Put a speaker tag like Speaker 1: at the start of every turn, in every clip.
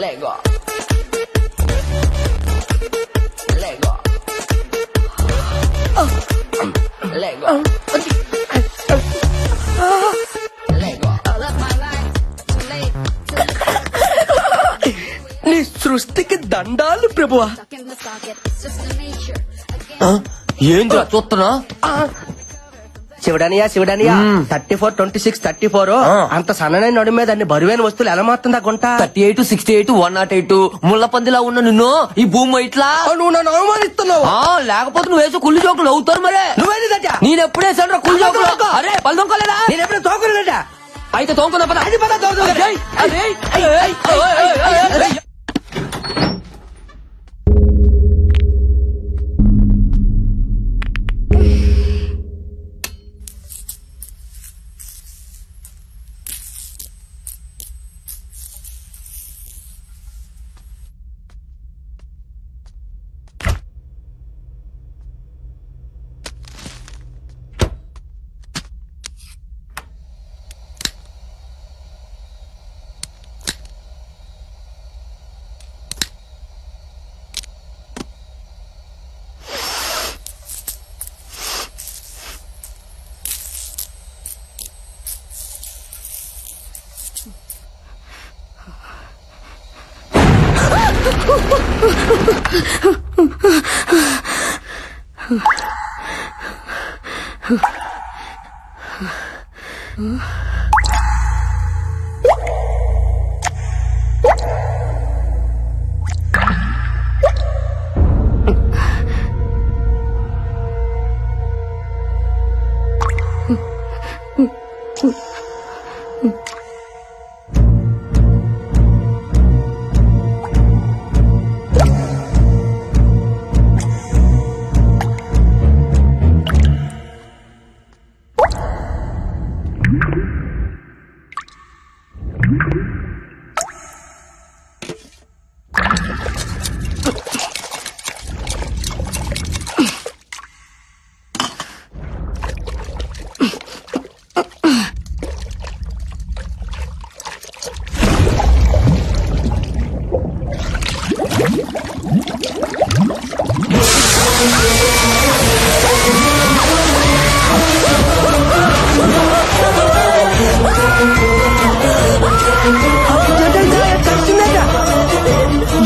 Speaker 1: Lego. Lego. Lego. Lego. నీ సృష్టికి దండాలు ప్రభువా.
Speaker 2: ఏంద్రా చూస్తున్నా?
Speaker 1: శివడానియా 34, 26, 34 అంత సన్ననైన నడు మీద అన్ని బరువైన వస్తువులు ఎలా మారుతుందా గుంట?
Speaker 2: 38, 68, 108 ముళ్ళ పందిలా ఉన్న నిన్ను ఈ భూమి ఇట్లా
Speaker 1: నువ్వు నన్ను అవమానిస్తున్నావు.
Speaker 2: లేకపోతే నువ్వు వేసే కుళ్ళు జోకులు అవుతారు మరే.
Speaker 1: నువ్వేంటా?
Speaker 2: నేను ఎప్పుడేసాను కుళ్ళు జోకులు? అరే పళ్ళు తొంకోలేదా?
Speaker 1: నేను ఎప్పుడు తోకలేదా?
Speaker 2: అయితే తోంకున్నా పద.
Speaker 1: అది పద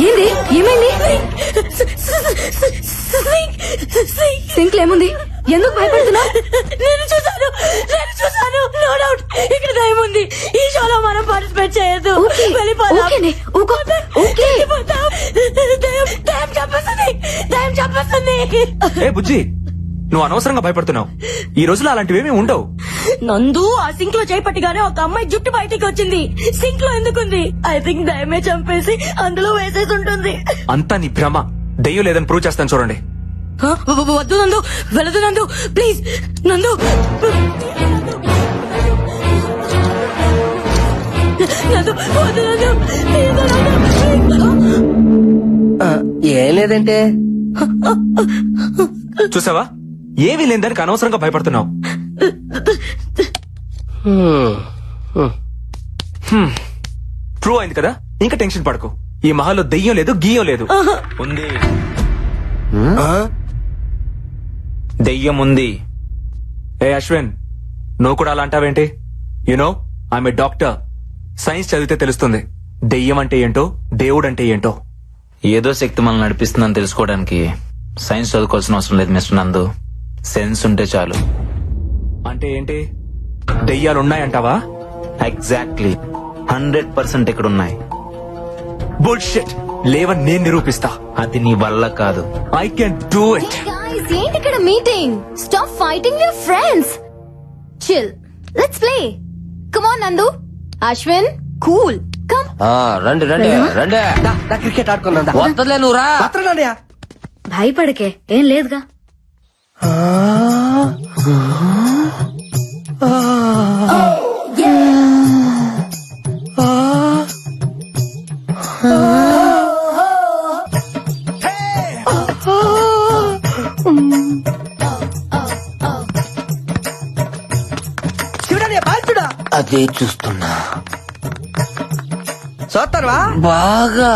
Speaker 3: ఏంది? ఏమైంది? సింక్ ఏముంది? ఎందుకు భయపడుతున్నా?
Speaker 4: నేను చూసాను. నో డౌట్ ఇక్కడ దయ్యం ఉంది. ఈ షోలో మనం పార్టిసిపేట్ చేయొద్దు. దయ్యం చంపేస్తుంది.
Speaker 5: ఏ బుజ్జి, నువ్వు అనవసరంగా భయపడుతున్నావు. ఈ రోజులో అలాంటివేమీ ఉండవు.
Speaker 4: నందు ఆ సింక్ లో చేపట్టిగానే ఒక అమ్మాయి జుట్టు బయటికి వచ్చింది. సింక్ లో ఎందుకుంది? ఐ థింక్ దయ్యమే చంపేసి అందులో వేసేసి ఉంటుంది.
Speaker 5: అంతా నీ భ్రమ. దెయ్యం లేదని ప్రూవ్ చేస్తాను చూడండి.
Speaker 4: వద్దు నందు, వెళ్ళదు నందు, ప్లీజ్ నందు. నందు వద్దు నందు.
Speaker 1: ఏం లేదంటే
Speaker 5: చూసావా, ఏమీ లేదని అనవసరంగా భయపడుతున్నావు. ప్రూవ్ అయింది కదా, ఇంకా టెన్షన్ పడకు. ఈ మహల్లో దెయ్యం లేదు, గీయం లేదు. ఉంది, దెయ్యం ఉంది. ఏ అశ్విన్, నువ్వు కూడా అలా అంటావేంటి? You know I'm a doctor. Science చదివితే తెలుస్తుంది దెయ్యం అంటే ఏంటో, దేవుడు అంటే ఏంటో.
Speaker 6: ఏదో శక్తి మనల్ని నడిపిస్తుందని తెలుసుకోవడానికి సైన్స్ చదువుకోవాల్సిన అవసరం లేదు మిస్టర్ నందు. సెన్స్ ఉంటే చాలు.
Speaker 5: అంటే ఏంటి? దెయ్యాలున్నాయంటావా?
Speaker 6: ఎగ్జాక్ట్లీ 100% ఇక్కడున్నాయి.
Speaker 5: బుల్షిట్. లేవని నేను నిరూపిస్తా.
Speaker 6: అది నీ వల్ల కాదు.
Speaker 5: I can do it.
Speaker 3: ఏంటి ఇక్కడ meeting? Stop fighting your friends. Chill, let's play. Come on నందు, అశ్విన్, కూల్, కమ్.
Speaker 2: రండి
Speaker 1: క్రికెట్ ఆడుకున్నా.
Speaker 2: వద్దలే నువ్వు రా.
Speaker 3: భయపడకే, ఏం లేదుగా.
Speaker 2: అదే చూస్తున్నా
Speaker 1: చూస్తావా?
Speaker 2: బాగా.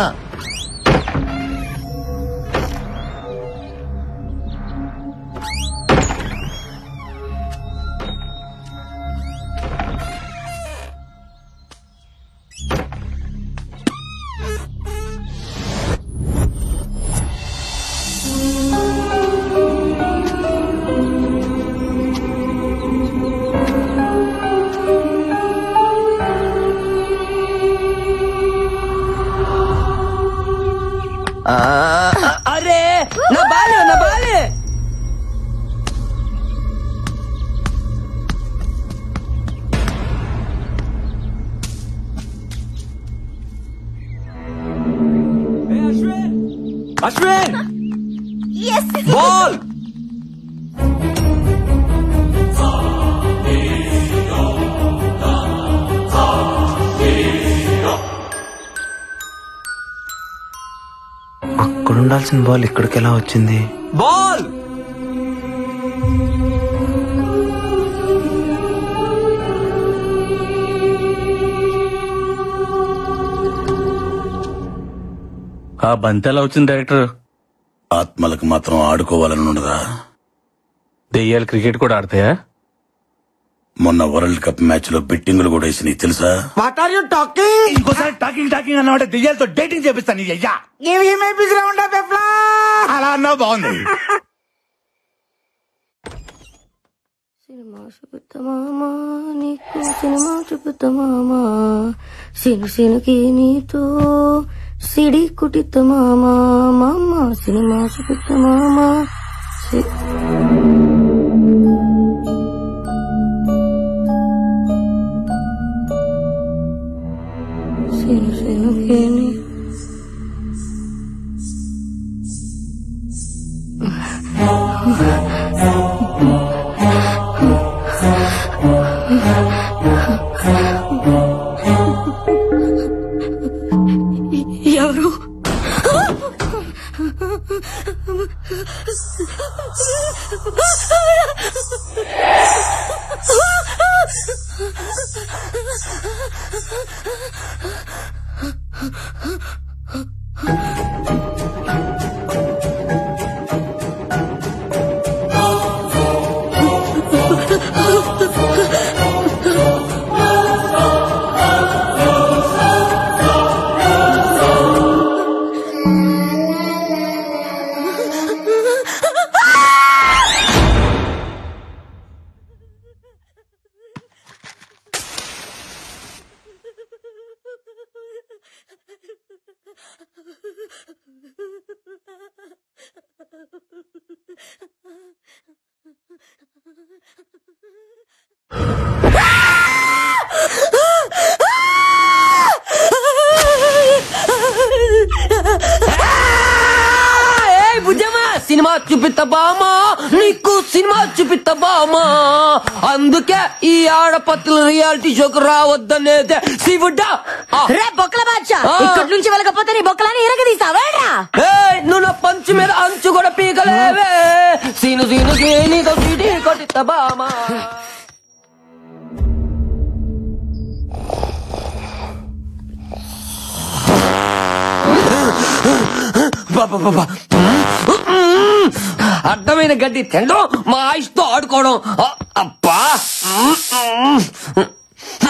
Speaker 2: అరే నా బాలే
Speaker 5: అశ్విన్ బాల్.
Speaker 6: అక్కడ ఉండాల్సిన బాల్ ఇక్కడికి ఎలా వచ్చింది?
Speaker 5: బాల్.
Speaker 7: ఆ బంతి ఎలా వచ్చింది డైరెక్టర్?
Speaker 8: ఆత్మలకు మాత్రం ఆడుకోవాలని ఉండదా?
Speaker 7: దెయ్యాలు క్రికెట్ కూడా ఆడతాయా?
Speaker 8: మొన్న వరల్డ్ కప్ మ్యాచ్ లో బెట్టింగులు కూడా వేసినాయి తెలుసా?
Speaker 1: What are you talking?
Speaker 7: ఇంకోసారి టాకింగ్ అన్నమాట దెయ్యాలతో డేటింగ్ చేపిస్తాను. అయ్యా అలా అన్నావు బాగుంది.
Speaker 4: సినిమా చూపుతామా నీకు సినిమా చూపుతామా సినుకి నీతో సిడి కుటితమామా మామ సినిమా చూపుతామా సినుకి నీ ఎవరు?
Speaker 2: సినిమా చూపిస్తామా నీకు సినిమా చూపిస్తామా అందుకే ఈ ఆడపత్రుల రియాలిటీ షోకు రావద్దనేదే శివుడా.
Speaker 4: రే బొక్కల బాద్షా ఇక్కడి నుంచి వెళ్ళకపోతే నీ బొక్కలని ఇరగదీసావేరా?
Speaker 2: నువ్వు నా పంచు మీద అంచు కూడా పీకలేవే సీను నీతో సీటీ కొట్టిస్తామా. అడ్డమైన గడ్డి తినడం మా ఆయుష్తో ఆడుకోవడం. అబ్బా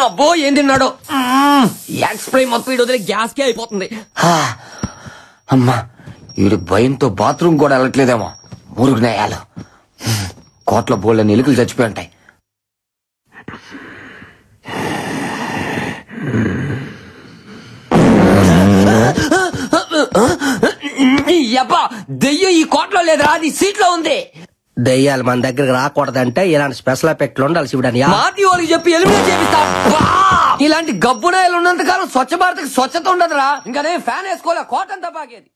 Speaker 2: అబ్బో ఏం తిన్నాడు. ఎక్స్ప్రే మొత్తం వీడు వదిలే గ్యాస్ కే అయిపోతుంది. అమ్మా వీడు భయంతో బాత్రూమ్ కూడా వెళ్ళట్లేదేమో. మురుగు నేయాలు కోట్ల బోళ్ళ ఎలుకలు చచ్చిపోయి ఉంటాయి. దెయ్యం ఈ కోట్లో లేదురా, అది సీట్లో ఉంది.
Speaker 1: దెయ్యాలు మన దగ్గరకు రాకూడదంటే ఇలాంటి స్పెషల్ ఎఫెక్ట్లు ఉండాలి శివుడని
Speaker 2: మాటి వాళ్ళకి చెప్పి ఎలిమినేట్ చేపిస్తా. ఇలాంటి గబ్బునాయలు ఉన్నంత కాలం స్వచ్ఛ భారత్ స్వచ్ఛత ఉండదురా. ఇంకా నేను ఫ్యాన్ వేసుకోలే, కోటంతా బాగేది.